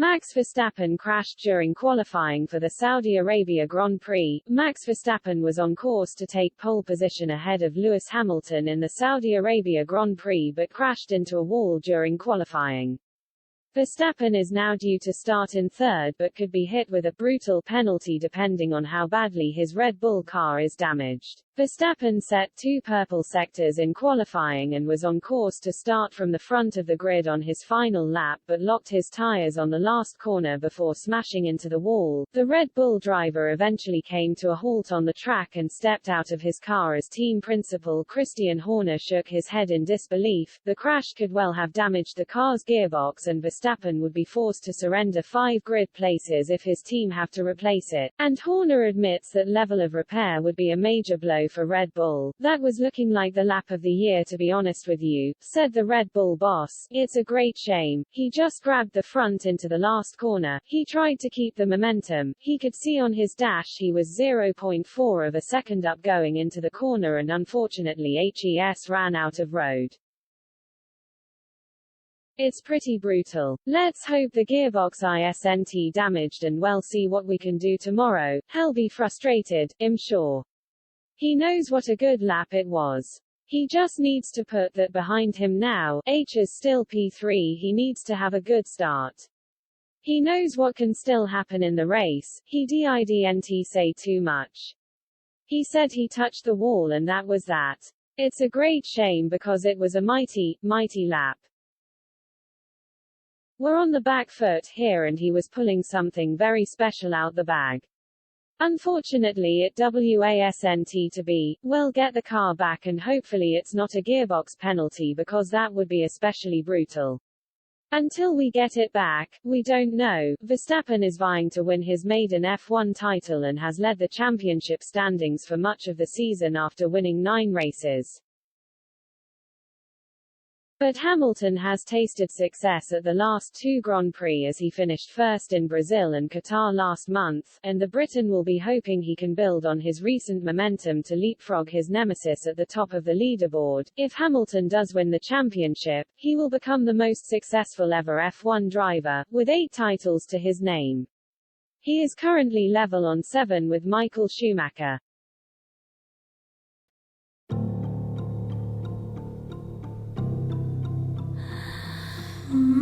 Max Verstappen crashed during qualifying for the Saudi Arabia Grand Prix. Max Verstappen was on course to take pole position ahead of Lewis Hamilton in the Saudi Arabia Grand Prix but crashed into a wall during qualifying. Verstappen is now due to start in third but could be hit with a brutal penalty depending on how badly his Red Bull car is damaged. Verstappen set 2 purple sectors in qualifying and was on course to start from the front of the grid on his final lap but locked his tires on the last corner before smashing into the wall. The Red Bull driver eventually came to a halt on the track and stepped out of his car as team principal Christian Horner shook his head in disbelief. The crash could well have damaged the car's gearbox and Verstappen would be forced to surrender 5 grid places if his team have to replace it, and Horner admits that level of repair would be a major blow for Red Bull. That was looking like the lap of the year to be honest with you, said the Red Bull boss. It's a great shame. He just grabbed the front into the last corner. He tried to keep the momentum. He could see on his dash he was 0.4 of a second up going into the corner and unfortunately HES ran out of road. It's pretty brutal. Let's hope the gearbox isn't damaged and we'll see what we can do tomorrow. He'll be frustrated, I'm sure. He knows what a good lap it was. He just needs to put that behind him now. H is still P3. He needs to have a good start. He knows what can still happen in the race. He didn't say too much. He said he touched the wall and that was that. It's a great shame because it was a mighty lap. We're on the back foot here and he was pulling something very special out the bag. Unfortunately it wasn't to be. We'll get the car back and hopefully it's not a gearbox penalty because that would be especially brutal. Until we get it back, we don't know. Verstappen is vying to win his maiden F1 title and has led the championship standings for much of the season after winning 9 races. But Hamilton has tasted success at the last 2 Grand Prix as he finished first in Brazil and Qatar last month, and the Briton will be hoping he can build on his recent momentum to leapfrog his nemesis at the top of the leaderboard. If Hamilton does win the championship, he will become the most successful ever F1 driver, with 8 titles to his name. He is currently level on 7 with Michael Schumacher. Mm-hmm.